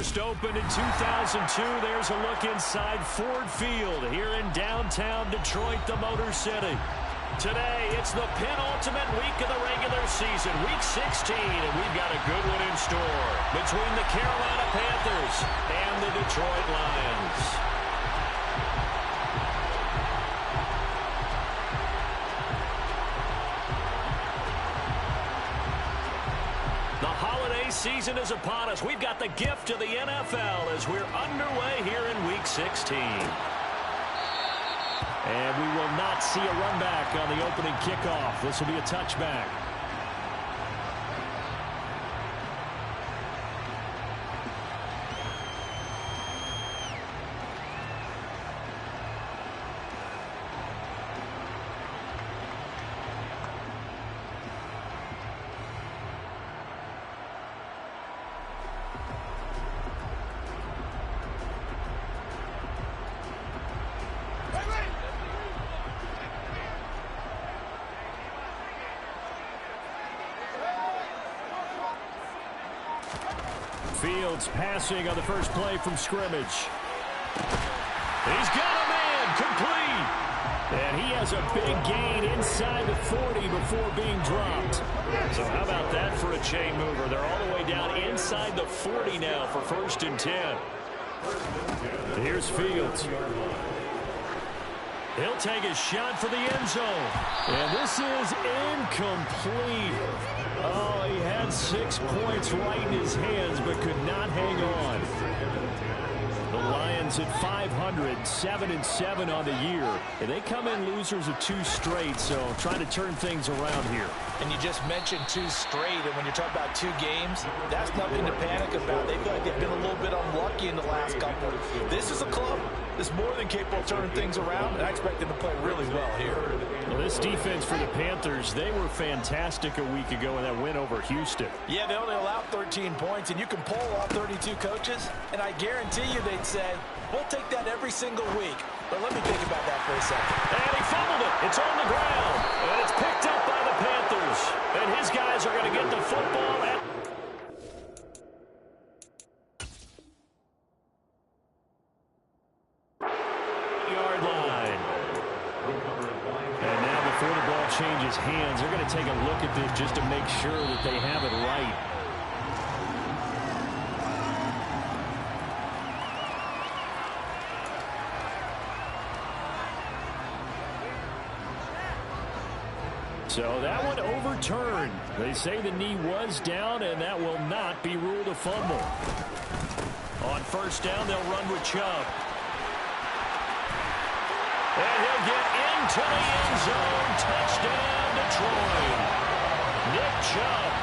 First opened in 2002. There's a look inside Ford Field here in downtown Detroit, the Motor City. Today, it's the penultimate week of the regular season, Week 16, and we've got a good one in store between the Carolina Panthers and the Detroit Lions. The holiday season is upon us. We've got the gift of the NFL as we're underway here in Week 16. And we will not see a run back on the opening kickoff. This will be a touchback. Fields passing on the first play from scrimmage. He's got a man complete. And he has a big gain inside the 40 before being dropped. So how about that for a chain mover? They're all the way down inside the 40 now for 1st and 10. Here's Fields. He'll take a shot for the end zone. And this is incomplete. Oh, he had 6 points right in his hands, but could not hang on. The Lions at 500, 7-7 on the year. And they come in losers of 2 straight, so trying to turn things around here. And you just mentioned 2 straight, and when you're talking about 2 games, that's nothing to panic about. They feel like they've been a little bit unlucky in the last couple. This is a club that's more than capable of turning things around, and I expect them to play really well here. Well, this defense for the Panthers, they were fantastic a week ago in that win over Houston. Yeah, they only allowed 13 points, and you can poll all 32 coaches, and I guarantee you they'd say, we'll take that every single week. But let me think about that for a second. And he fumbled it. It's on the ground, and it's picked up by the Panthers. And his guys are going to get the football at yard line. And now before the ball changes hands, they're going to take a look at this just to make sure that they have it right. So that one overturned. They say the knee was down, and that will not be ruled a fumble. On 1st down, they'll run with Chubb. And he'll get into the end zone. Touchdown, Detroit. Nick Chubb.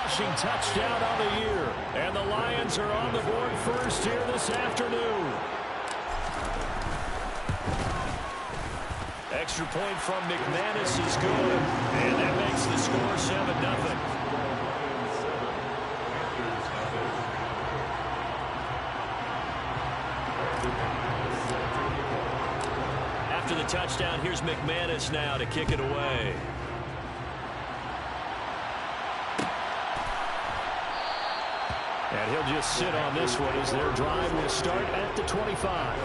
Rushing touchdown on the year. And the Lions are on the board first here this afternoon. Extra point from McManus is good. And that makes the score 7-0. After the touchdown, here's McManus now to kick it away. And he'll just sit on this one as their drive will start at the 25.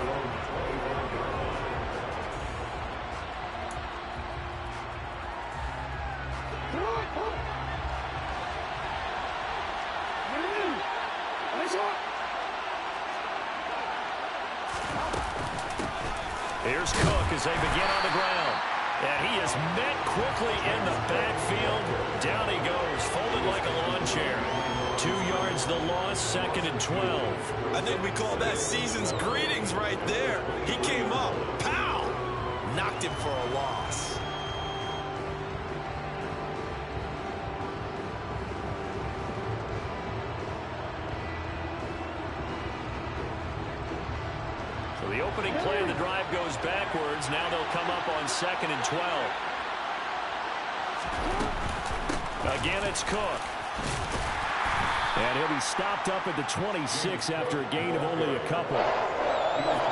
Here's Cook as they begin on the ground. And he is met quickly in the backfield. Down he goes, folded like a lawn chair. 2 yards the loss, 2nd and 12. I think we call that season's greetings right there. He came up, pow! Knocked him for a loss. So the opening play of the drive goes backwards. Now they'll come up on 2nd and 12. Again, it's Cook. And he'll be stopped up at the 26 after a gain of only a couple.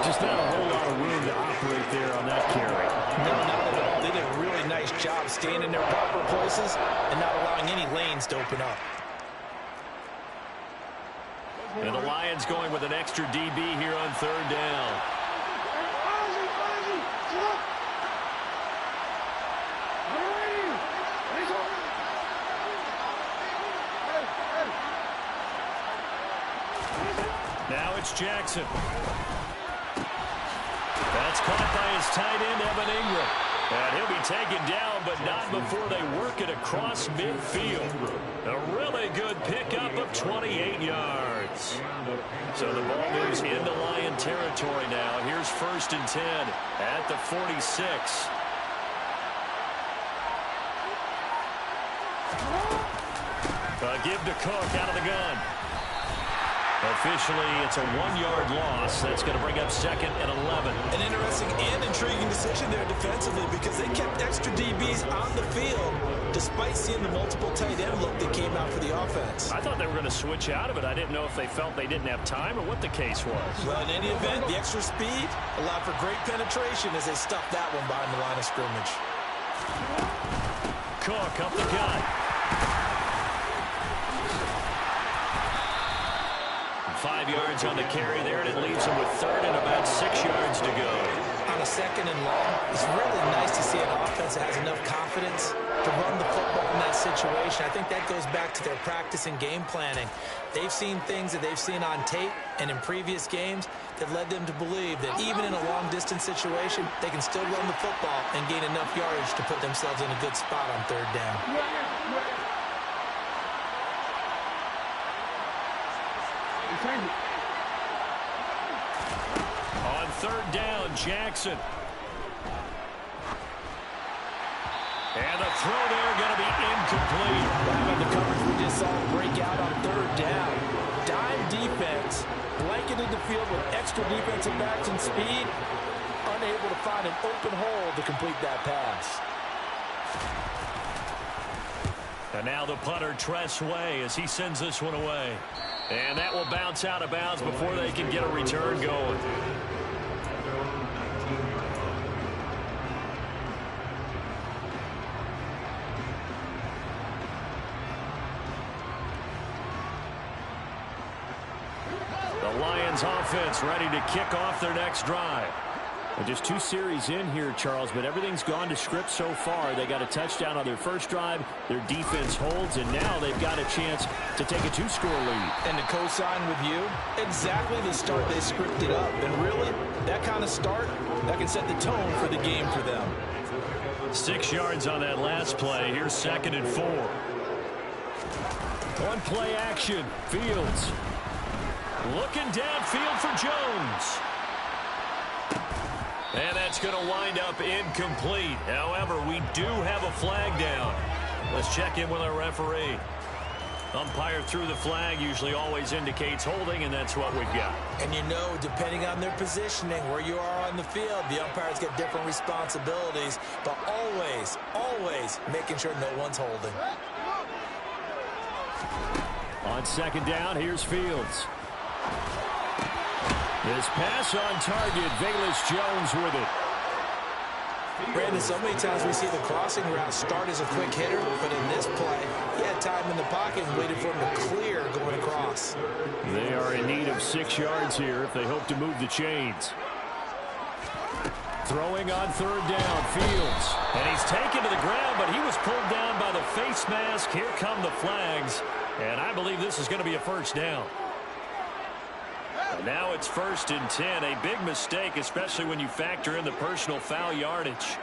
Just not a whole lot of room to operate there on that carry. No, not at all. They did a really nice job staying in their proper places and not allowing any lanes to open up. And the Lions going with an extra DB here on 3rd down. Now it's Jackson. That's caught by his tight end, Evan Ingram. And he'll be taken down, but not before they work it across midfield. A really good pickup of 28 yards. So the ball moves into Lion territory now. Here's 1st and 10 at the 46. Give to Cook out of the gun. Officially, it's a 1-yard loss. That's going to bring up 2nd and 11. An interesting and intriguing decision there defensively because they kept extra DBs on the field despite seeing the multiple tight end look that came out for the offense. I thought they were going to switch out of it. I didn't know if they felt they didn't have time or what the case was. Well, in any event, the extra speed allowed for great penetration as they stuffed that one behind the line of scrimmage. Cook up the gut. 5 yards on the carry there, and it leaves him with 3rd and about 6 yards to go. On a 2nd and long, it's really nice to see an offense that has enough confidence to run the football in that situation. I think that goes back to their practice and game planning. They've seen things that they've seen on tape and in previous games that led them to believe that even in a long-distance situation, they can still run the football and gain enough yardage to put themselves in a good spot on 3rd down. On 3rd down, Jackson. And the throw there going to be incomplete. Wow, the coverage we just saw break out on 3rd down. Dime defense, blanketed the field with extra defensive backs and speed, unable to find an open hole to complete that pass. And now the punter, Tress Way, as he sends this one away. And that will bounce out of bounds before they can get a return going. The Lions offense ready to kick off their next drive. Well, just 2 series in here, Charles, but everything's gone to script so far. They got a touchdown on their first drive. Their defense holds, and now they've got a chance to take a 2-score lead. And to co-sign with you, exactly the start they scripted up. And really, that kind of start, that can set the tone for the game for them. 6 yards on that last play. Here's 2nd and 4. On play action, Fields. Looking downfield for Jones. And that's going to wind up incomplete. However, we do have a flag down. Let's check in with our referee. Umpire threw the flag, usually always indicates holding, and that's what we've got. And you know, depending on their positioning, where you are on the field, the umpires get different responsibilities, but always, always making sure no one's holding. On 2nd down, here's Fields. This pass on target, Velus Jones with it. Brandon, so many times we see the crossing route start as a quick hitter, but in this play, he had time in the pocket and waited for him to clear going across. They are in need of 6 yards here if they hope to move the chains. Throwing on 3rd down, Fields. And he's taken to the ground, but he was pulled down by the face mask. Here come the flags, and I believe this is going to be a 1st down. Now it's 1st and 10, a big mistake, especially when you factor in the personal foul yardage.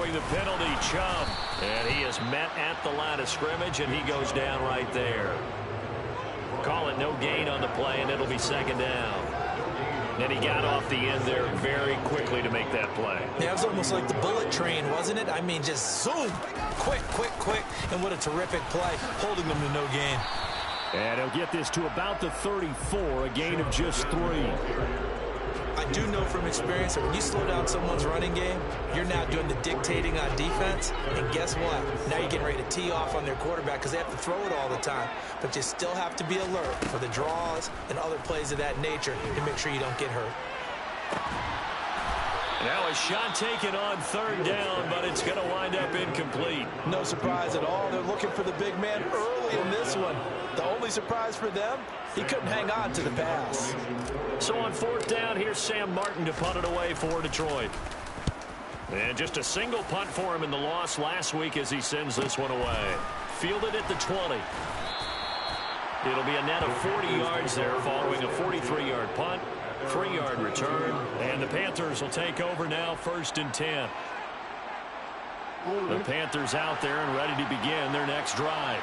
following the penalty, Chubb. And he is met at the line of scrimmage, and he goes down right there. Call it no gain on the play, and it'll be second down. And he got off the end there very quickly to make that play. Yeah, it was almost like the bullet train, wasn't it? I mean, just zoom. Quick, quick, quick. And what a terrific play, holding them to no gain. And he'll get this to about the 34, a gain of just 3. I do know from experience that when you slow down someone's running game, you're now doing the dictating on defense. And guess what? Now you're getting ready to tee off on their quarterback because they have to throw it all the time. But you still have to be alert for the draws and other plays of that nature to make sure you don't get hurt. Now a shot taken on third down, but it's going to wind up incomplete. No surprise at all. They're looking for the big man early in this one. The only surprise for them, he couldn't hang on to the pass. So on fourth down, here's Sam Martin to punt it away for Detroit. And just a single punt for him in the loss last week as he sends this one away. Fielded at the 20. It'll be a net of 40 yards there following a 43-yard punt. 3-yard return, and the Panthers will take over now, 1st and 10. The Panthers out there and ready to begin their next drive.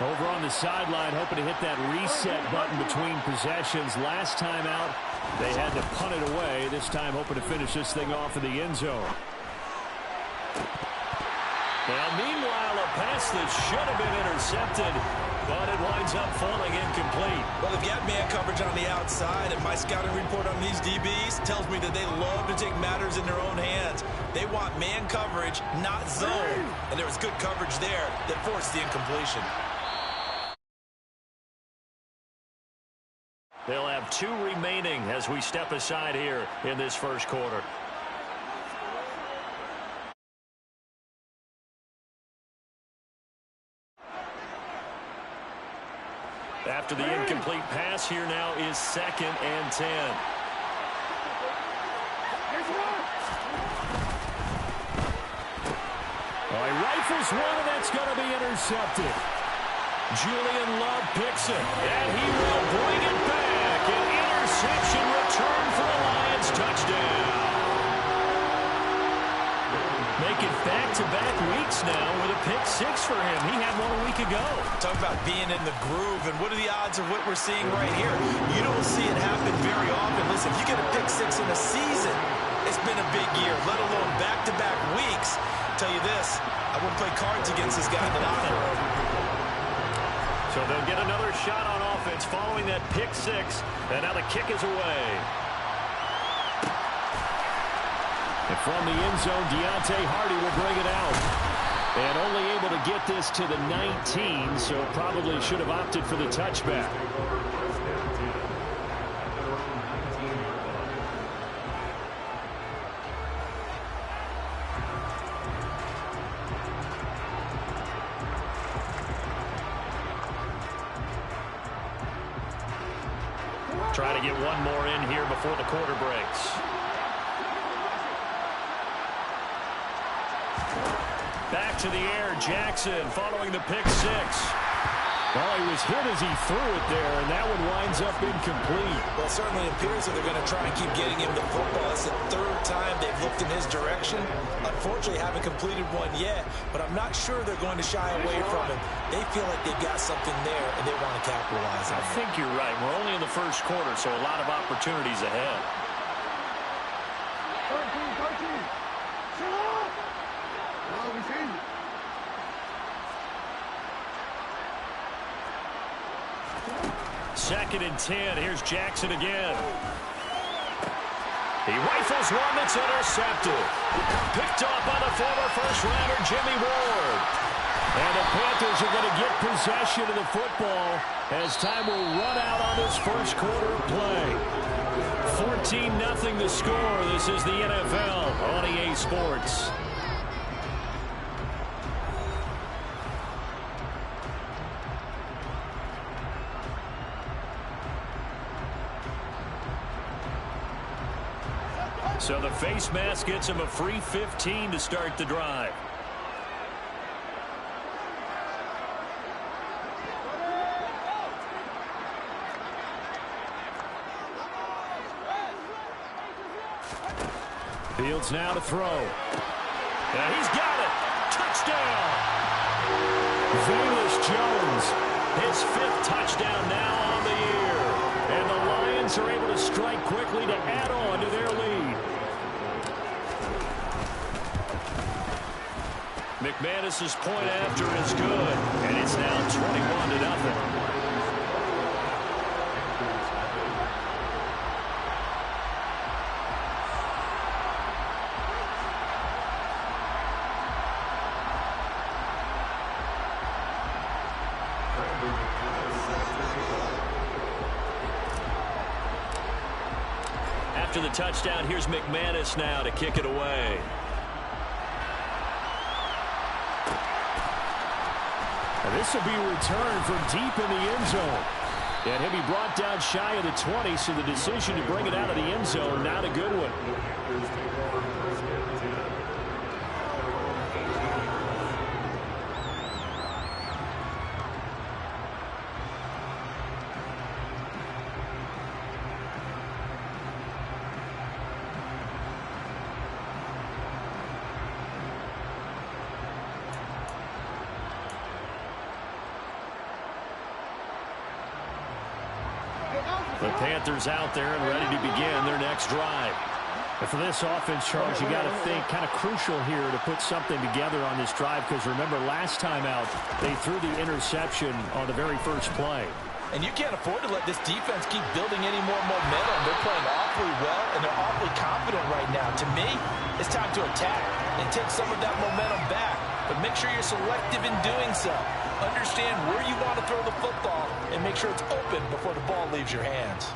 Over on the sideline, hoping to hit that reset button between possessions. Last time out, they had to punt it away. This time, hoping to finish this thing off in the end zone. Now, meanwhile, a pass that should have been intercepted, but it winds up falling incomplete. Well, they've got man coverage on the outside, and my scouting report on these DBs tells me that they love to take matters in their own hands. They want man coverage, not zone. And there was good coverage there that forced the incompletion. They'll have 2 remaining as we step aside here in this first quarter. After the incomplete pass, here now is 2nd and 10. He rifles one, and that's going to be intercepted. Julian Love picks it, and he will bring it back. An interception return for the Lions. Touchdown. Making back-to-back weeks now with a pick 6 for him. He had one a week ago. Talk about being in the groove, and what are the odds of what we're seeing right here? You don't see it happen very often. Listen, if you get a pick 6 in a season, it's been a big year, let alone back-to-back weeks. I'll tell you this, I wouldn't play cards against this guy in the locker room. So they'll get another shot on offense following that pick 6, and now the kick is away. And from the end zone, Deontay Hardy will bring it out. And only able to get this to the 19, so probably should have opted for the touchback. Try to get one more in here before the quarter breaks. Back to the air, Jackson following the pick 6. Well, he was hit as he threw it there, and that one winds up incomplete. Well, it certainly appears that they're going to try and keep getting him the football. It's the 3rd time they've looked in his direction. Unfortunately, haven't completed one yet, but I'm not sure they're going to shy away from him. They feel like they've got something there, and they want to capitalize on it. I think you're right. We're only in the first quarter, so a lot of opportunities ahead. Second and 10. Here's Jackson again. He rifles one that's intercepted. Picked off by the former first-rounder Jimmy Ward. And the Panthers are going to get possession of the football as time will run out on this first quarter of play. 14-0 the score. This is the NFL on EA Sports. So the face mask gets him a free 15 to start the drive. Fields now to throw. And he's got it. Touchdown. Velus Jones, his 5th touchdown now on the year. And the Lions are able to strike quickly to add on to their lead. McManus's point after is good, and it's now 21-0. After the touchdown, here's McManus now to kick it away. And this will be returned from deep in the end zone. And he'll be brought down shy of the 20, so the decision to bring it out of the end zone, not a good one. The Panthers out there and ready to begin their next drive. And for this offense, Charles, you got to think kind of crucial here to put something together on this drive, because remember last time out they threw the interception on the very first play. And you can't afford to let this defense keep building any more momentum. They're playing awfully well, and they're awfully confident right now. To me, it's time to attack and take some of that momentum back. But make sure you're selective in doing so. Understand where you want to throw the football and make sure it's open before the ball leaves your hands.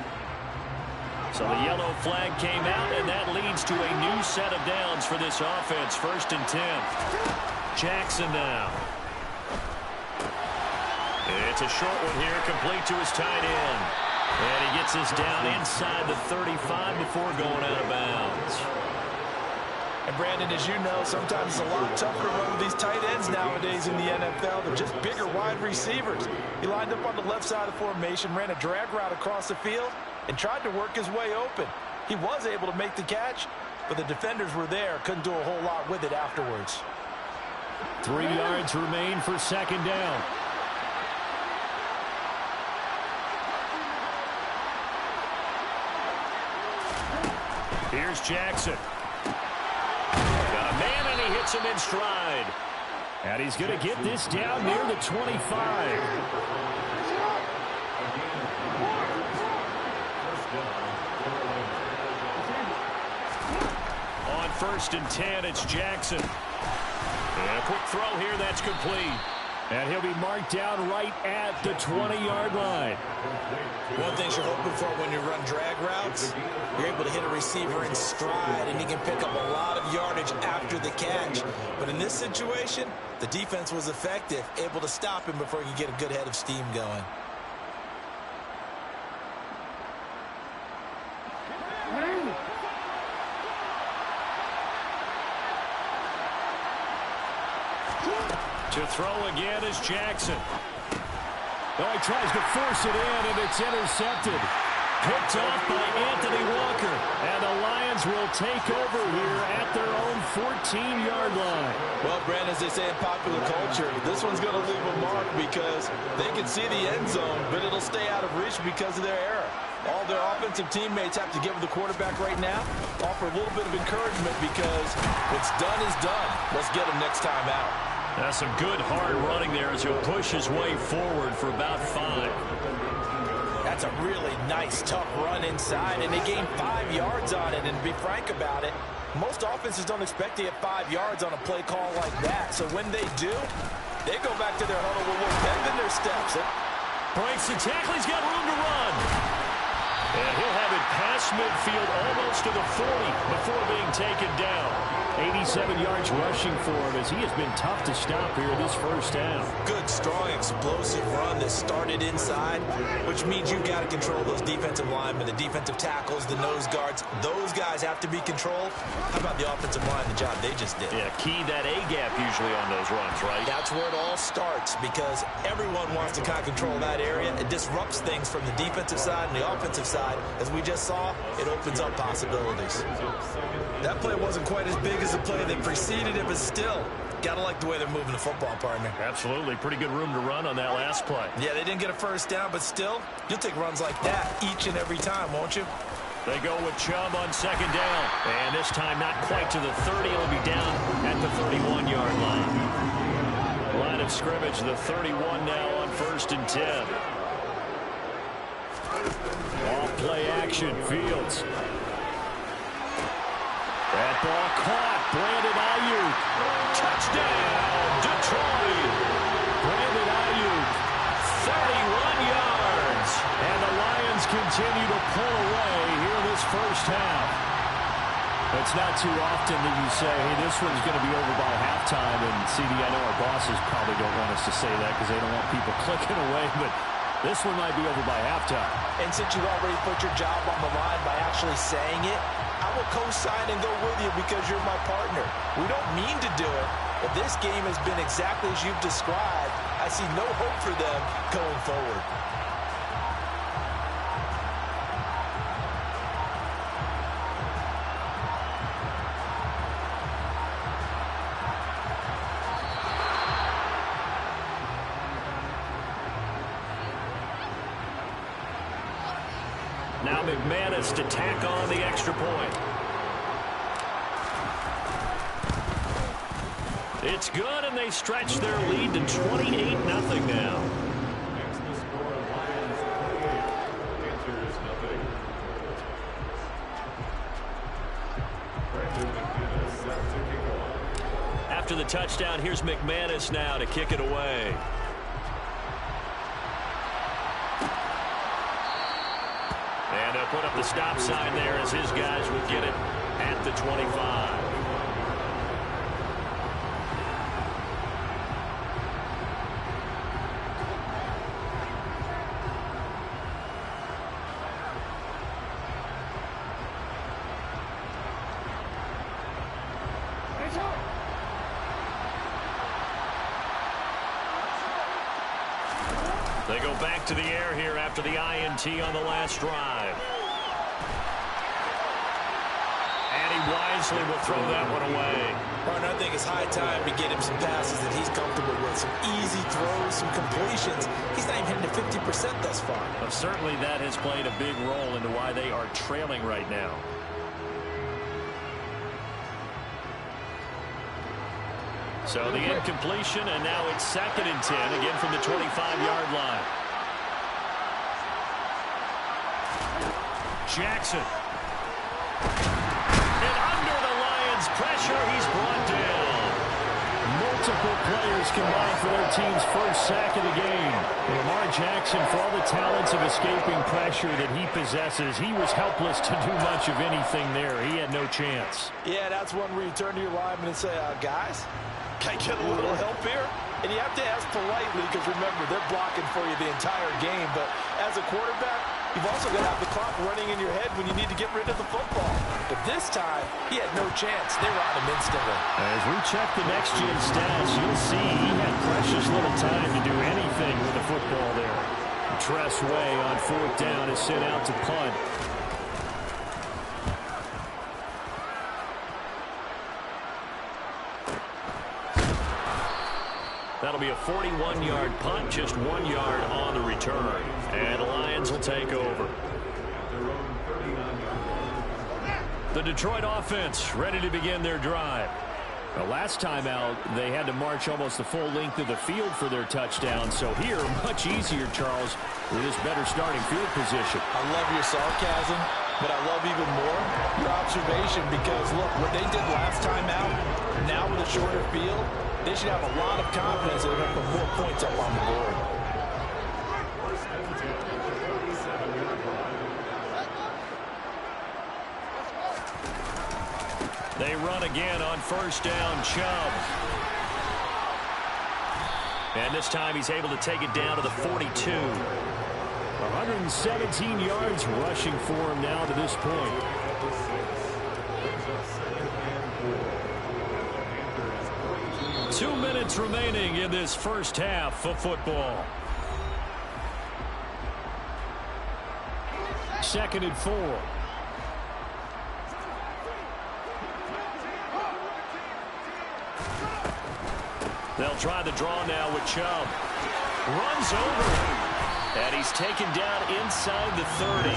So the yellow flag came out, and that leads to a new set of downs for this offense. 1st and 10. Jackson now. It's a short one here, complete to his tight end. And he gets this down inside the 35 before going out of bounds. And Brandon, as you know, sometimes it's a lot tougher to run with these tight ends nowadays in the NFL. They're just bigger wide receivers. He lined up on the left side of the formation, ran a drag route across the field, and tried to work his way open. He was able to make the catch, but the defenders were there, couldn't do a whole lot with it afterwards. 3 yards remain for 2nd down. Here's Jackson. Got a man, and he hits him in stride. And he's going to get this down near the 25. On 1st and 10, it's Jackson. And a quick throw here, that's complete. And he'll be marked down right at the 20-yard line. One thing you're hoping for when you run drag routes, you're able to hit a receiver in stride, and he can pick up a lot of yardage after the catch. But in this situation, the defense was effective, able to stop him before he could get a good head of steam going. To throw again is Jackson. Oh, he tries to force it in, and it's intercepted. Picked off by Anthony Walker. And the Lions will take over here at their own 14-yard line. Well, Brandon, as they say in popular culture, this one's going to leave a mark because they can see the end zone, but it'll stay out of reach because of their error. All their offensive teammates have to give the quarterback right now, offer a little bit of encouragement because what's done is done. Let's get him next time out. That's some good hard running there as he'll push his way forward for about 5. That's a really nice, tough run inside, and they gained 5 yards on it. And to be frank about it, most offenses don't expect to get 5 yards on a play call like that. So when they do, they go back to their huddle with a little bend in their steps. Breaks the tackle. He's got room to run. And he'll have it past midfield almost to the 40 before being taken down. 87 yards rushing for him as he has been tough to stop here this first down. Good, strong, explosive run that started inside, which means you've got to control those defensive linemen, the defensive tackles, the nose guards. Those guys have to be controlled. How about the offensive line, the job they just did? Yeah, key that A-gap usually on those runs, right? That's where it all starts because everyone wants to kind of control that area. It disrupts things from the defensive side and the offensive side. side. As we just saw, it opens up possibilities. That play wasn't quite as big as the play that preceded it, but still, gotta like the way they're moving the football, partner. Absolutely. Pretty good room to run on that last play. Yeah, they didn't get a first down, but still, you'll take runs like that each and every time, won't you? They go with Chubb on second down. And this time not quite to the 30. It'll be down at the 31-yard line. Line of scrimmage, the 31 now on 1st and 10. Off play action, Fields. That ball caught. Brandon Ayuk. Touchdown, Detroit. Brandon Ayuk, 31 yards. And the Lions continue to pull away here this first half. It's not too often that you say, hey, this one's going to be over by halftime. And CD, I know our bosses probably don't want us to say that because they don't want people clicking away, but this one might be over by halftime. And since you already put your job on the line by actually saying it, I will co-sign and go with you because you're my partner. We don't mean to do it, but this game has been exactly as you've described. I see no hope for them going forward. Now McManus to tack on the extra point. It's good, and they stretch their lead to 28-0 now. After the touchdown, here's McManus now to kick it away. And they'll put up the stop sign there as his guys will get it at the 25. They go back to the air here after the INT on the last drive. And he wisely will throw that one away. Partner, I think it's high time to get him some passes that he's comfortable with. Some easy throws, some completions. He's not even hitting to 50% thus far. Well, certainly that has played a big role into why they are trailing right now. So the incompletion, and now it's 2nd and 10, again from the 25-yard line. Jackson. And under the Lions' pressure, he's brought down. Multiple players combined for their team's first sack of the game. Lamar Jackson, for all the talents of escaping pressure that he possesses, he was helpless to do much of anything there. He had no chance. Yeah, that's one where you turn to your lineman and say, guys, can I get a little help here? And you have to ask politely because, remember, they're blocking for you the entire game. But as a quarterback, you've also got to have the clock running in your head when you need to get rid of the football. But this time, he had no chance. They were on him instantly. As we check the next-gen stats, you'll see he had precious little time to do anything with the football there. Tress Way on 4th down is sent out to punt. That'll be a 41-yard punt, just 1 yard on the return. And the Lions will take over. The Detroit offense ready to begin their drive. The last time out, they had to march almost the full length of the field for their touchdown. So here, much easier, Charles, with this better starting field position. I love your sarcasm, but I love even more your observation because, look, what they did last time out, now with a shorter field, they should have a lot of confidence that they're going to put more points up on the board. They run again on 1st down, Chubb. And this time he's able to take it down to the 42. 117 yards rushing for him now to this point. Two minutes remaining in this first half of football. 2nd and 4. They'll try the draw now with Chubb. Runs over him. And he's taken down inside the 30.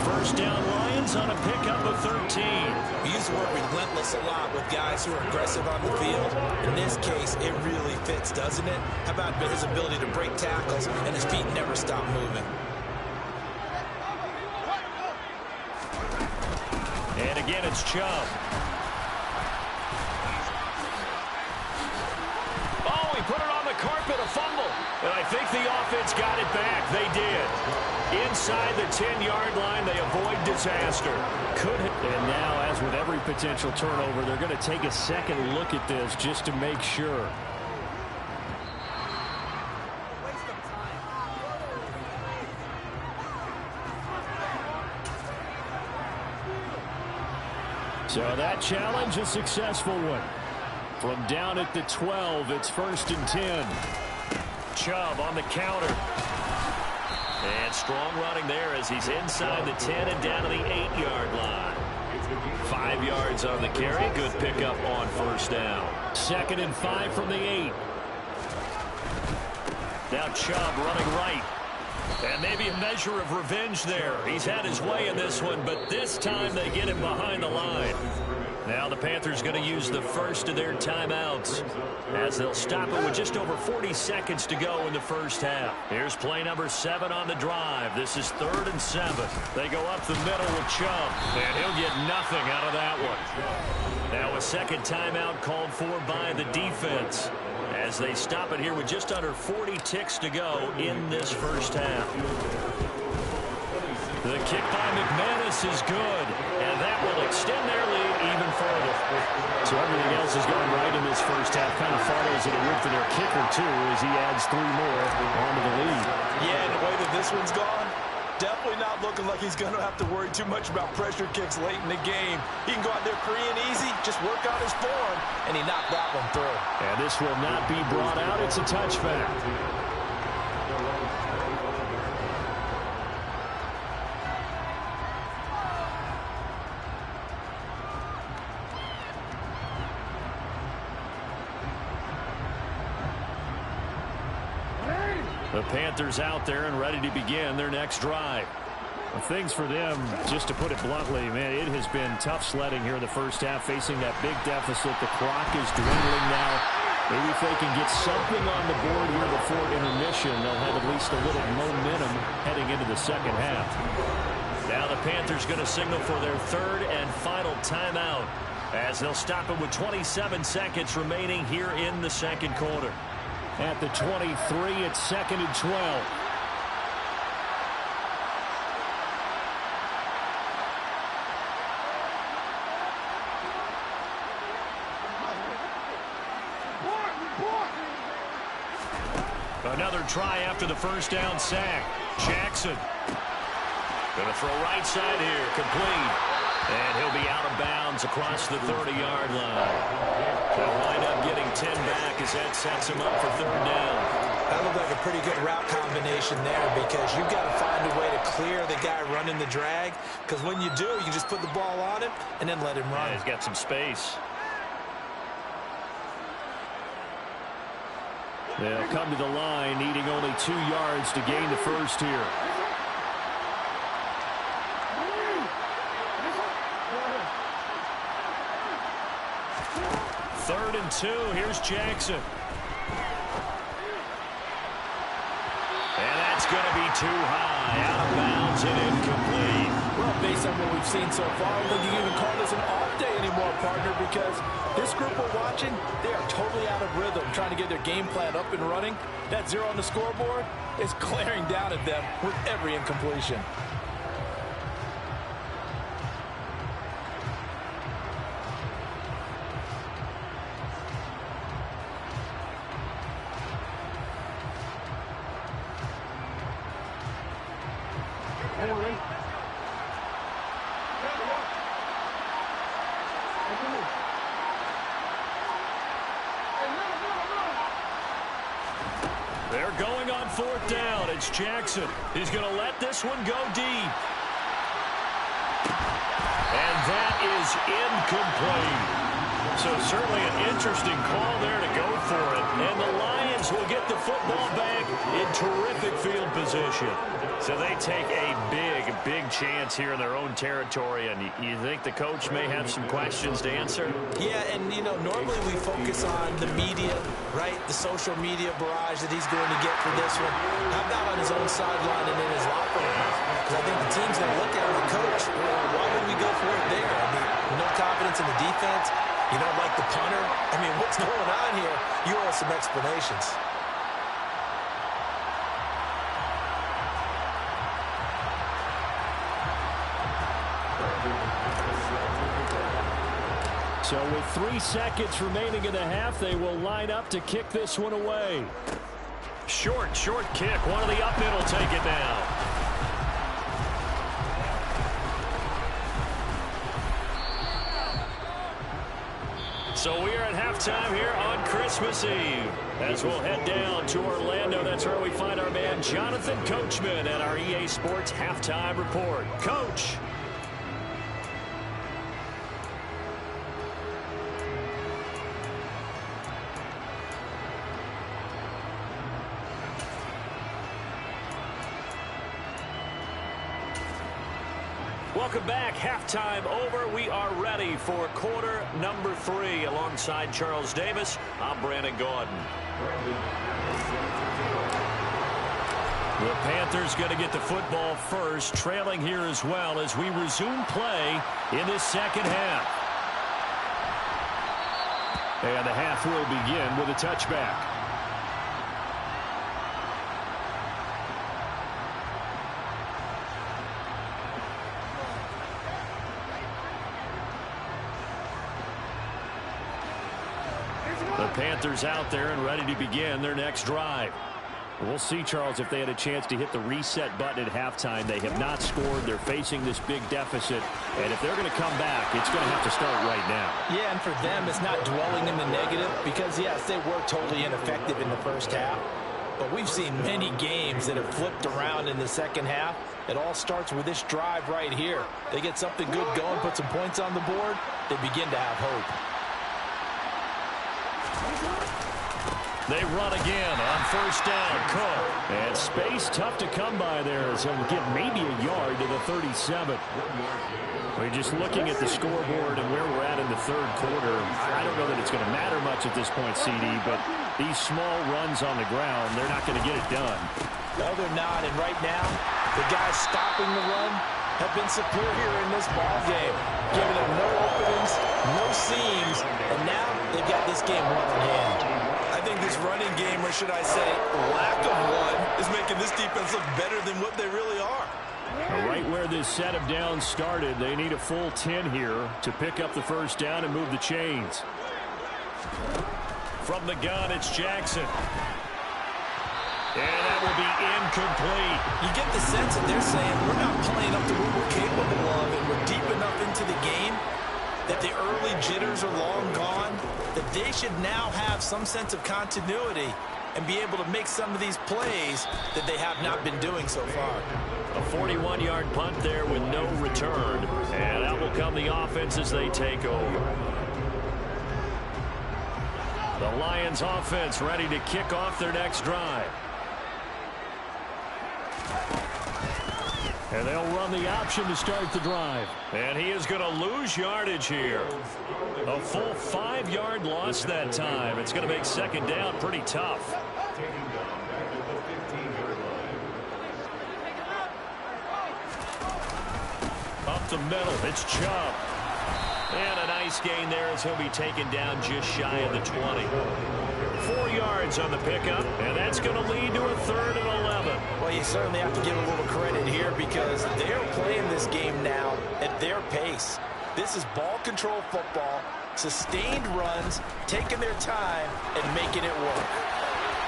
First down, Lions on a pickup of 13. We use the word relentless a lot with guys who are aggressive on the field. In this case, it really fits, doesn't it? How about his ability to break tackles and his feet never stop moving? And again, it's Chubb. Oh, he put it on the carpet, a fumble. And I think the offense got it back. They did. Inside the 10-yard line, they avoid disaster. And now, as with every potential turnover, they're going to take a second look at this just to make sure. So that challenge, a successful one. From down at the 12, it's 1st and 10. Chubb on the counter. And strong running there as he's inside the 10 and down to the 8-yard line. 5 yards on the carry. Good pickup on 1st down. 2nd and 5 from the 8. Now Chubb running right. And maybe a measure of revenge there. He's had his way in this one, but this time they get him behind the line. Now the Panthers going to use the first of their timeouts as they'll stop it with just over 40 seconds to go in the first half. Here's play number 7 on the drive. This is 3rd and 7. They go up the middle with Chubb, and he'll get nothing out of that one. Now a second timeout called for by the defense as they stop it here with just under 40 ticks to go in this first half. The kick by McManus is good, and that will extend their lead even further. So everything else has gone right in this first half. Kind of follows that it would for their kicker, too, as he adds 3 more onto the lead. Yeah, and the way that this one's gone, definitely not looking like he's going to have to worry too much about pressure kicks late in the game. He can go out there free and easy, just work on his form, and he knocked that one through. And this will not be brought out. It's a touchback. The Panthers out there and ready to begin their next drive. Well, things for them, just to put it bluntly, man, it has been tough sledding here in the first half, facing that big deficit. The clock is dwindling now. Maybe if they can get something on the board here before intermission, they'll have at least a little momentum heading into the second half. Now the Panthers going to signal for their 3rd and final timeout as they'll stop it with 27 seconds remaining here in the second quarter. At the 23, it's 2nd and 12. Another try after the first down sack. Jackson going to throw right side here, complete. And he'll be out of bounds across the 30-yard line. They'll wind up getting 10 back as that sets him up for 3rd down. That looked like a pretty good route combination there because you've got to find a way to clear the guy running the drag, because when you do, you can just put the ball on him and then let him run. Yeah, he's got some space. They'll come to the line, needing only 2 yards to gain the first here. 3rd and 2. Here's Jackson. And that's going to be too high. Out of bounds and incomplete. Well, based on what we've seen so far, I don't think you can even call this an off day anymore, partner, because this group we're watching, they are totally out of rhythm, trying to get their game plan up and running. That 0 on the scoreboard is glaring down at them with every incompletion. They're going on 4th down. It's Jackson. He's going to let this one go deep. And that is incomplete. So certainly an interesting call there to go for it. And the Lions will get the football back in terrific field position. So they take a big chance here in their own territory. And you think the coach may have some questions to answer? Yeah, and, you know, normally we focus on the media, right? The social media barrage that he's going to get for this one. How about on his own sideline and in his locker room? Because I think the team's going to look at him and coach, why would we go for it there? I mean, no confidence in the defense. You don't like the punter? I mean, what's going on here? You owe us some explanations. So with 3 seconds remaining in the half, they will line up to kick this one away. Short kick. One of the up mid will take it now. So we are at halftime here on Christmas Eve. As we'll head down to Orlando, that's where we find our man Jonathan Coachman at our EA Sports Halftime Report. Coach. Welcome back. Halftime over. We are ready for quarter number 3. Alongside Charles Davis, I'm Brandon Gaudin. The Panthers going to get the football first, trailing here as well as we resume play in this second half. And the half will begin with a touchback. The Panthers out there and ready to begin their next drive. We'll see, Charles, if they had a chance to hit the reset button at halftime. They have not scored. They're facing this big deficit. And if they're going to come back, it's going to have to start right now. Yeah, and for them, it's not dwelling in the negative because, yes, they were totally ineffective in the first half. But we've seen many games that have flipped around in the second half. It all starts with this drive right here. They get something good going, put some points on the board, they begin to have hope. They run again on first down. Cook. And space tough to come by there. So we'll get maybe a yard to the 37. We're just looking at the scoreboard and where we're at in the third quarter. I don't know that it's going to matter much at this point, CD, but these small runs on the ground, they're not going to get it done. No, they're not. And right now, the guys stopping the run have been superior in this ball game, giving them no openings, no seams, and now they've got this game well in hand. I think this running game, or should I say lack of one, is making this defense look better than what they really are. Right where this set of downs started, they need a full 10 here to pick up the first down and move the chains. From the gun, it's Jackson. And that will be incomplete. You get the sense that they're saying we're not playing up to what we're capable of, and we're deep enough into the game that the early jitters are long gone, that they should now have some sense of continuity and be able to make some of these plays that they have not been doing so far. A 41-yard punt there with no return. And out will come the offense as they take over. The Lions offense ready to kick off their next drive. And they'll run the option to start the drive. And he is going to lose yardage here. A full 5-yard loss that time. It's going to make second down pretty tough. Up the middle, it's Chubb. And a nice gain there as he'll be taken down just shy of the 20. 4 yards on the pickup, and that's going to lead to a 3rd and 11. Well, you certainly have to give a little credit here because they're playing this game now at their pace. This is ball control football, sustained runs, taking their time, and making it work.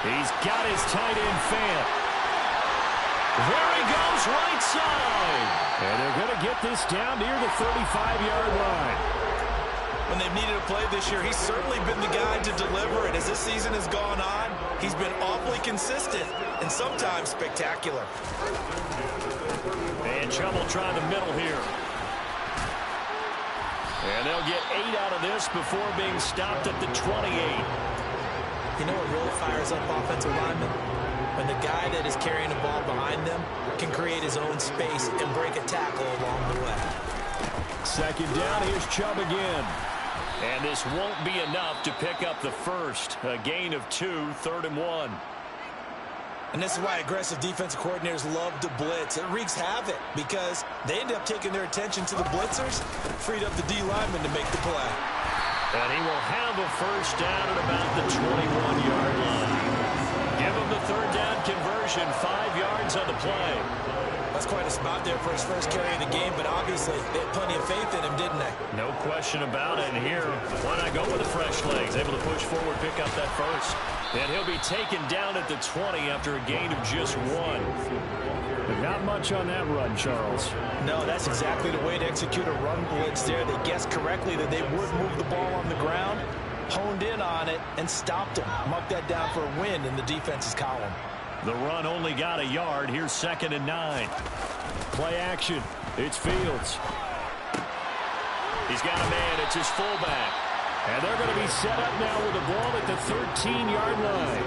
He's got his tight end fan. There he goes, right side. And they're going to get this down near the 35-yard line. When they've needed a play this year, he's certainly been the guy to deliver it. As this season has gone on, he's been awfully consistent and sometimes spectacular. And Chubb will try the middle here. And they'll get 8 out of this before being stopped at the 28. You know what really fires up offensive linemen? When the guy that is carrying the ball behind them can create his own space and break a tackle along the way. Second down, here's Chubb again. And this won't be enough to pick up the first. A gain of 2, 3rd and 1. And this is why aggressive defensive coordinators love to blitz. It wreaks havoc because they end up taking their attention to the blitzers, freed up the D lineman to make the play. And he will have a first down at about the 21-yard line. Give him the 3rd down conversion, 5 yards on the play. That's quite a spot there for his first carry of the game, but obviously they had plenty of faith in him, didn't they? No question about it. And here, why not go with the fresh legs? Able to push forward, pick up that first. And he'll be taken down at the 20 after a gain of just 1. But not much on that run, Charles. No, that's exactly the way to execute a run blitz there. They guessed correctly that they would move the ball on the ground, honed in on it, and stopped him. Marked that down for a win in the defense's column. The run only got a yard. Here's 2nd and 9. Play action. It's Fields. He's got a man. It's his fullback. And they're going to be set up now with the ball at the 13-yard line.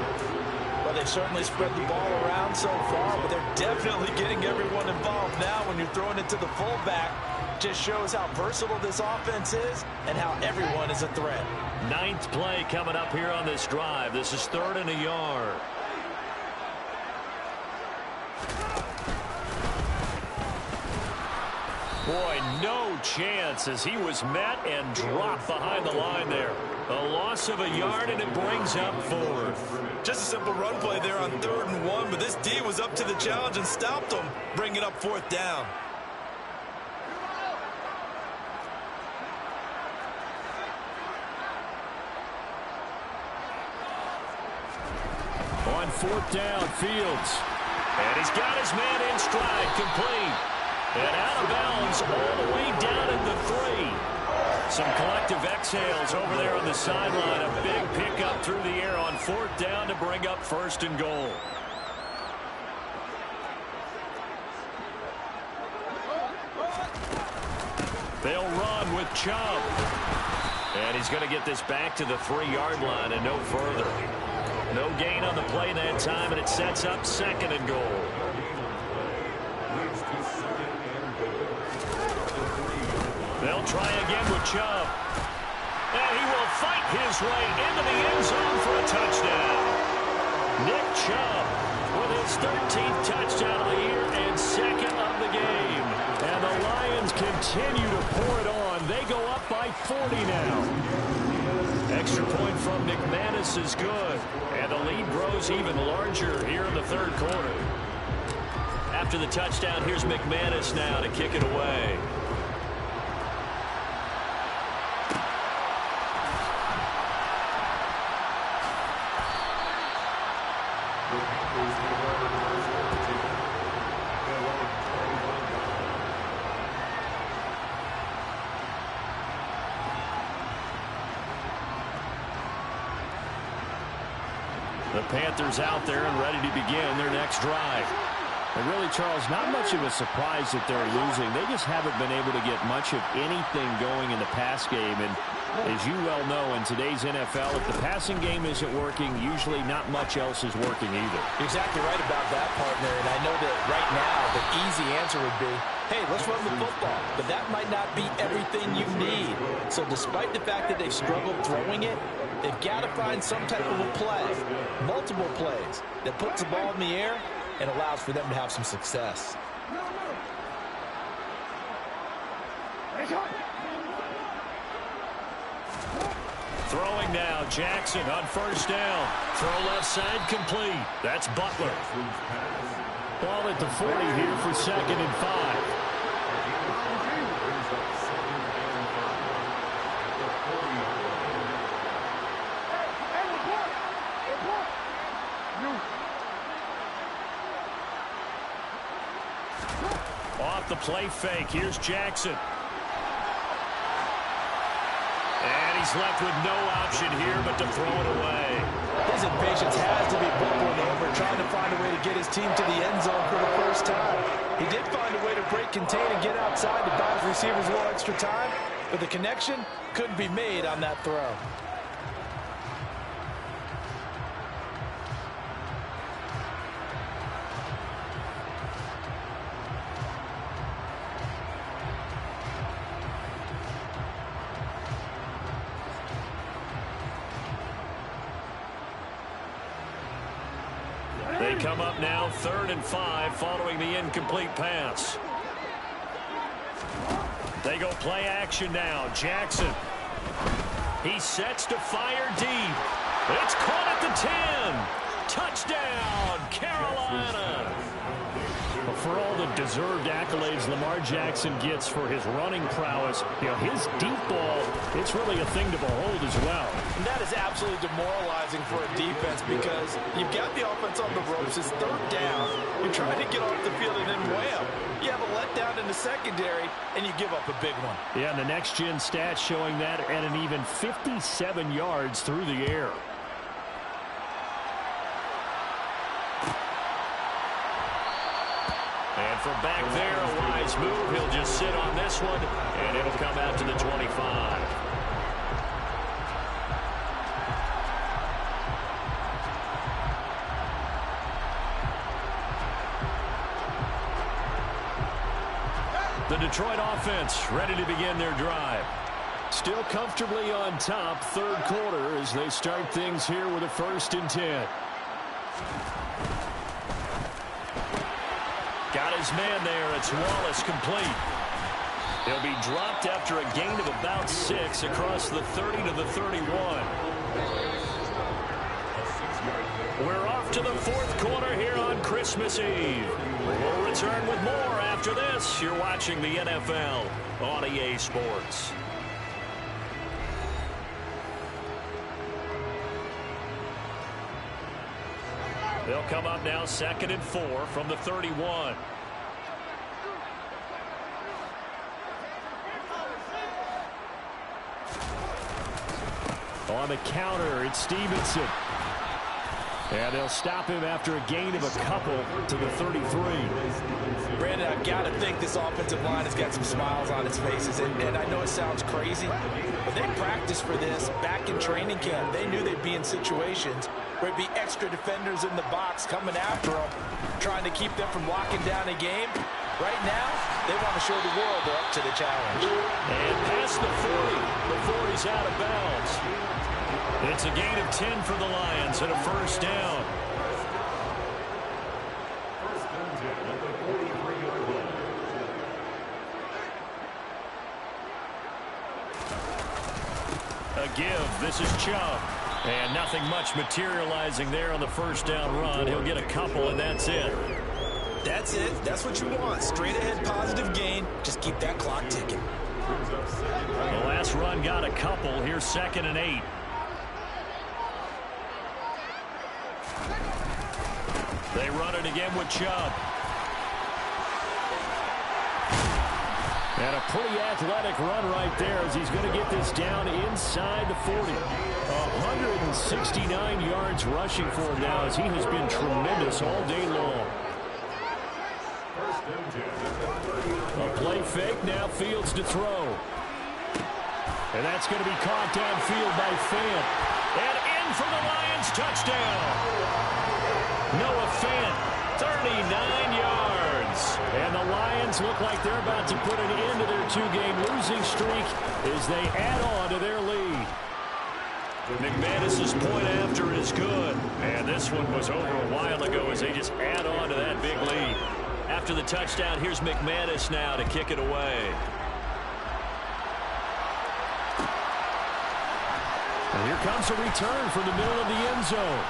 Well, they've certainly spread the ball around so far, but they're definitely getting everyone involved now. When you're throwing it to the fullback, just shows how versatile this offense is and how everyone is a threat. 9th play coming up here on this drive. This is 3rd and a yard. Boy, no chance as he was met and dropped behind the line there. A loss of a yard, and it brings up 4th. Just a simple run play there on 3rd and 1, but this D was up to the challenge and stopped him, bringing up 4th down. On 4th down, Fields. And he's got his man in stride, complete. And out of bounds all the way down at the 3. Some collective exhales over there on the sideline. A big pickup through the air on 4th down to bring up 1st and goal. They'll run with Chubb. And he's going to get this back to the 3-yard line and no further. No gain on the play that time, and it sets up 2nd and goal. They'll try again with Chubb. And he will fight his way into the end zone for a touchdown. Nick Chubb with his 13th touchdown of the year and 2nd of the game. And the Lions continue to pour it on. They go up by 40 now. Extra point from McManus is good. And the lead grows even larger here in the 3rd quarter. After the touchdown, here's McManus now to kick it away. The Panthers out there and ready to begin their next drive. And really, Charles, not much of a surprise that they're losing. They just haven't been able to get much of anything going in the pass game. And as you well know, in today's NFL, if the passing game isn't working, usually not much else is working either. You're exactly right about that, partner. And I know that right now the easy answer would be, hey, let's run the football. But that might not be everything you need. So despite the fact that they've struggled throwing it, they've got to find some type of a play, multiple plays, that puts the ball in the air and allows for them to have some success. Throwing now, Jackson on 1st down. Throw left side complete. That's Butler. Ball at the 40 here for 2nd and 5. Off the play fake, here's Jackson. And he's left with no option here but to throw it away. His impatience has to be bubbling over, trying to find a way to get his team to the end zone for the first time. He did find a way to break, contain, and get outside to buy his receivers a little extra time, but the connection couldn't be made on that throw. They come up now 3rd and 5 following the incomplete pass. They go play action now. Jackson. He sets to fire deep. It's caught at the 10. Touchdown, Carolina. Well, for all the deserved accolades Lamar Jackson gets for his running prowess, his deep ball, it's really a thing to behold as well. And that is absolutely demoralizing for a defense because you've got the offense on the ropes. It's 3rd down. You're trying to get off the field and then wham. You have a letdown in the secondary, and you give up a big one. Yeah, and the next-gen stats showing that at an even 57 yards through the air. And from back there, a wise move. He'll just sit on this one, and it'll come out to the 25. The Detroit offense ready to begin their drive. Still comfortably on top, 3rd quarter as they start things here with a 1st and 10. Got his man there. It's Wallace complete. He'll be dropped after a gain of about 6 across the 30 to the 31. We're off to the 4th quarter here on Christmas Eve. We'll return with more after this. You're watching the NFL on EA Sports. They'll come up now 2nd and 4 from the 31. On the counter, it's Stevenson. And they'll stop him after a gain of a couple to the 33. Brandon, I've got to think this offensive line has got some smiles on its faces. And I know it sounds crazy, but they practiced for this back in training camp. They knew they'd be in situations where it'd be extra defenders in the box coming after them, trying to keep them from locking down a game. Right now, they want to show the world they're up to the challenge. And past the 40. The 40's out of bounds. It's a gain of 10 for the Lions and a 1st down. A give. This is Chubb. And nothing much materializing there on the 1st down run. He'll get a couple, and that's it. That's it. That's what you want. Straight ahead positive gain. Just keep that clock ticking. The last run got a couple. Here's 2nd and 8. They run it again with Chubb. And a pretty athletic run right there as he's going to get this down inside the 40. 169 yards rushing for him now as he has been tremendous all day long. A play fake, now Fields to throw. And that's going to be caught downfield by Fant. And in for the Lions, touchdown. Noah Fant, 39 yards. And the Lions look like they're about to put an end to their 2-game losing streak as they add on to their lead. McManus's point after is good. And this one was over a while ago as they just add on to that big lead. After the touchdown, here's McManus now to kick it away. And here comes a return from the middle of the end zone.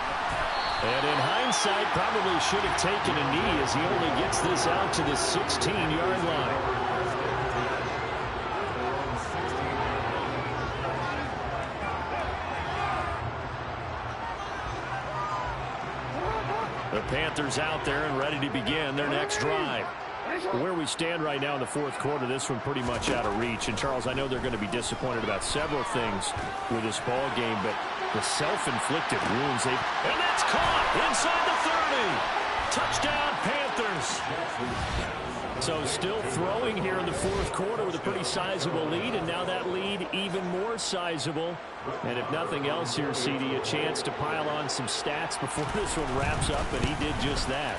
And in hindsight, probably should have taken a knee as he only gets this out to the 16-yard line. The Panthers out there and ready to begin their next drive. Where we stand right now in the 4th quarter, this one pretty much out of reach. And, Charles, I know they're going to be disappointed about several things with this ball game, but the self-inflicted wounds. And that's caught inside the 30. Touchdown, Panthers. So still throwing here in the fourth quarter with a pretty sizable lead, and now that lead even more sizable. And if nothing else here, CD, a chance to pile on some stats before this one wraps up, and he did just that.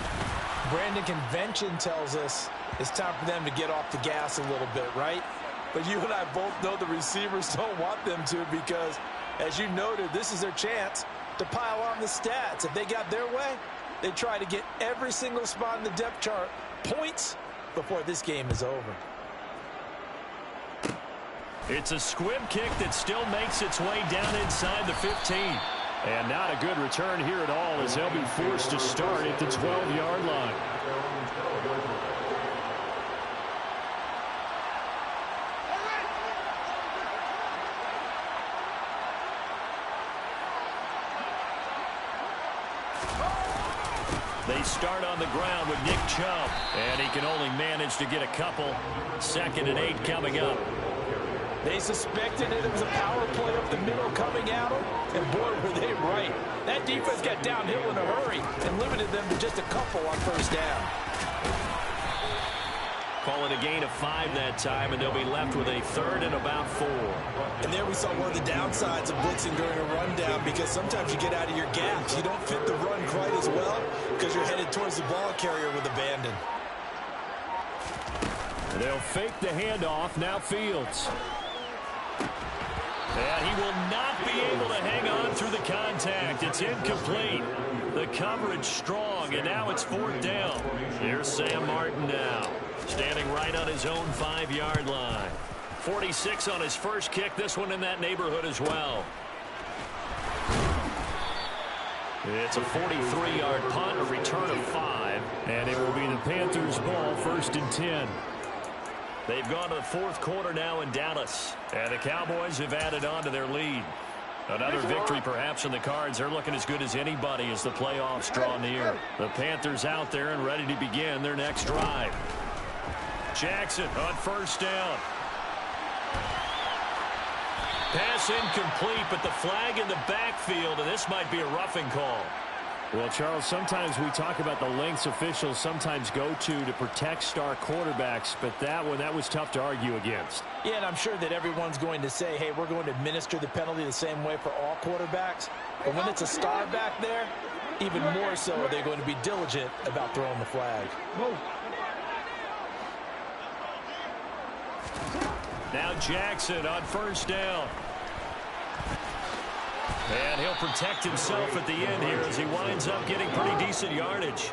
Brandon, convention tells us it's time for them to get off the gas a little bit, right? But you and I both know the receivers don't want them to because, as you noted, this is their chance to pile on the stats. If they got their way, they try to get every single spot in the depth chart points before this game is over. It's a squib kick that still makes its way down inside the 15. And not a good return here at all as they'll be forced to start at the 12-yard line. They start on the ground with Nick Chubb, and he can only manage to get a couple. 2nd and 8 coming up. They suspected it was a power play up the middle coming at them, and boy, were they right. That defense got downhill in a hurry and limited them to just a couple on first down. Call it a gain of 5 that time, and they'll be left with a 3rd and about 4. And there we saw one of the downsides of blitzing during a rundown, because sometimes you get out of your gaps. You don't fit the run quite as well because you're headed towards the ball carrier with abandon. They'll fake the handoff. Now Fields. And he will not be able to hang on through the contact. It's incomplete. The coverage strong, and now it's 4th down. Here's Sam Martin now, standing right on his own 5-yard line. 46 on his first kick. This one in that neighborhood as well. It's a 43-yard punt, a return of 5, and it will be the Panthers' ball, 1st and 10. They've gone to the fourth quarter now in Dallas, and the Cowboys have added on to their lead. Another victory perhaps in the cards. They're looking as good as anybody as the playoffs draw near. The Panthers out there and ready to begin their next drive. Jackson on first down. Pass incomplete, but the flag in the backfield, and this might be a roughing call. Well, Charles, sometimes we talk about the lengths officials sometimes go to protect star quarterbacks, but that was tough to argue against. Yeah, and I'm sure that everyone's going to say, hey, we're going to administer the penalty the same way for all quarterbacks. But when it's a star back there, even more so are they going to be diligent about throwing the flag. Now Jackson on first down. And he'll protect himself at the end here as he winds up getting pretty decent yardage.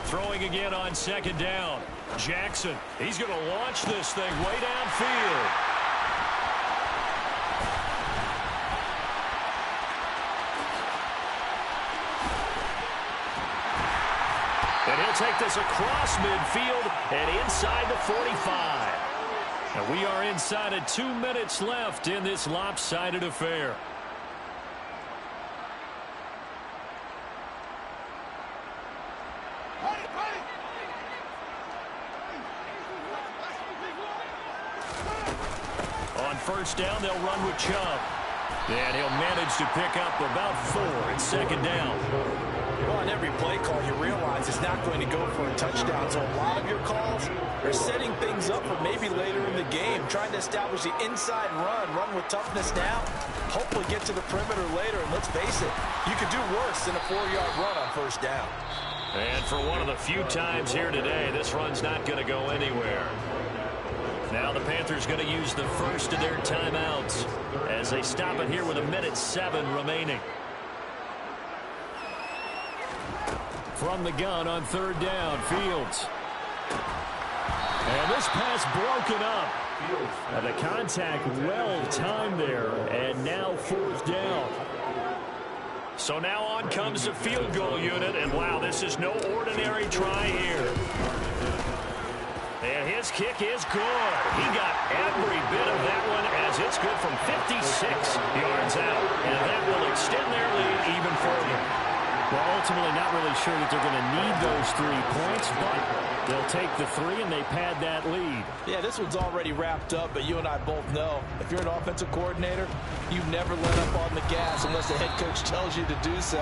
Throwing again on 2nd down. Jackson, he's going to launch this thing way downfield. And he'll take this across midfield and inside the 45. And we are inside of 2 minutes left in this lopsided affair. On first down, they'll run with Chubb. And he'll manage to pick up about 4 at 2nd down. Well, on every play call, you realize it's not going to go for a touchdown. So a lot of your calls are setting things up for maybe later in the game, trying to establish the inside run with toughness now, hopefully get to the perimeter later. And let's face it, you could do worse than a 4-yard run on first down. And for one of the few times here today, this run's not going to go anywhere. Now the Panthers going to use the first of their timeouts as they stop it here with 1:07 remaining. From the gun on 3rd down, Fields. And this pass broken up. And the contact well timed there, and now 4th down. So now on comes the field goal unit, and wow, this is no ordinary try here. And his kick is good. He got every bit of that one as it's good from 56 yards out. And that will extend their lead even further. Well, ultimately not really sure that they're going to need those 3 points, but they'll take the 3 and they pad that lead. Yeah, this one's already wrapped up, but you and I both know if you're an offensive coordinator, you never let up on the gas unless the head coach tells you to do so.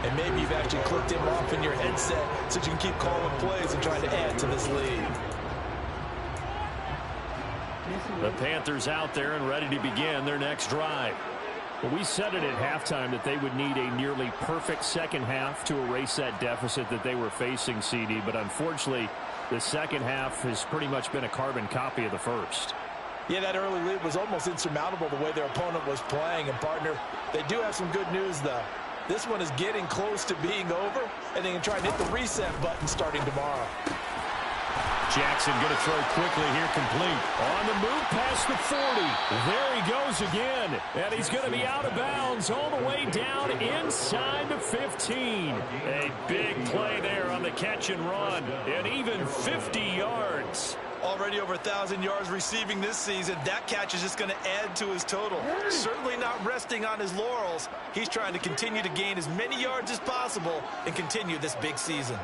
And maybe you've actually clicked him off in your headset so you can keep calling plays and trying to add to this lead. The Panthers out there and ready to begin their next drive. Well, we said it at halftime that they would need a nearly perfect second half to erase that deficit that they were facing, CD. But unfortunately, the second half has pretty much been a carbon copy of the first. Yeah, that early lead was almost insurmountable the way their opponent was playing. And, partner, they do have some good news, though. This one is getting close to being over, and they can try and hit the reset button starting tomorrow. Jackson going to throw quickly here, complete. On the move past the 40. There he goes again. And he's going to be out of bounds all the way down inside the 15. A big play there on the catch and run. And even 50 yards. Already over 1,000 yards receiving this season. That catch is just going to add to his total. Certainly not resting on his laurels. He's trying to continue to gain as many yards as possible and continue this big season.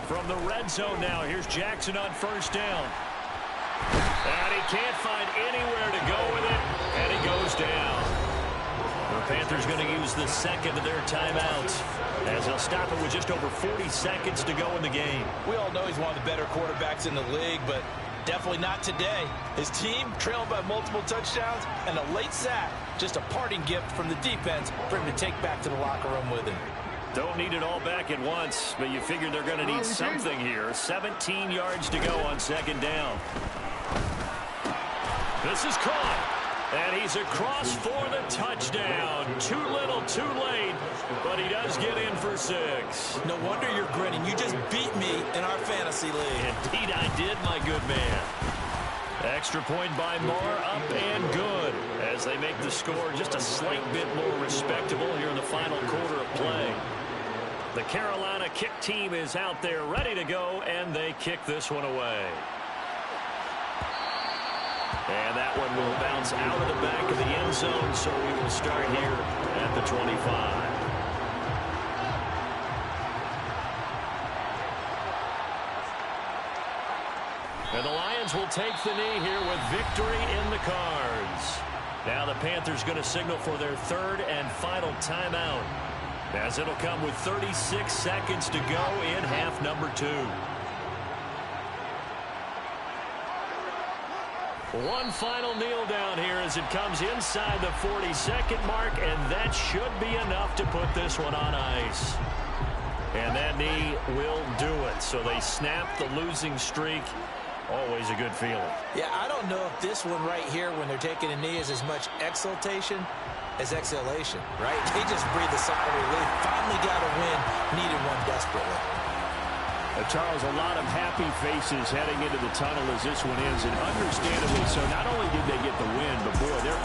From the red zone now, here's Jackson on first down. And he can't find anywhere to go with it, and he goes down. The Panthers going to use the second of their timeouts as they'll stop it with just over 40 seconds to go in the game. We all know he's one of the better quarterbacks in the league, but definitely not today. His team trailed by multiple touchdowns and a late sack, just a parting gift from the defense for him to take back to the locker room with him. Don't need it all back at once, but you figure they're going to need something here. 17 yards to go on second down. This is caught. And he's across for the touchdown. Too little, too late, but he does get in for 6. No wonder you're grinning. You just beat me in our fantasy league. Indeed I did, my good man. Extra point by Moore, up and good, as they make the score just a slight bit more respectable here in the final quarter of play. The Carolina kick team is out there ready to go, and they kick this one away. And that one will bounce out of the back of the end zone, so we will start here at the 25. And the Lions will take the knee here with victory in the cards. Now the Panthers going to signal for their third and final timeout, as it'll come with 36 seconds to go in half number 2. One final kneel down here as it comes inside the 40-second mark, and that should be enough to put this one on ice. And that knee will do it. So they snap the losing streak. Always a good feeling. Yeah, I don't know if this one right here, when they're taking a knee, is as much exultation as exhalation, right? They just breathe a sigh of relief. Finally got a win. Needed one desperately. Charles, a lot of happy faces heading into the tunnel as this one ends, and understandably so. Not only did they get the win, but boy, they're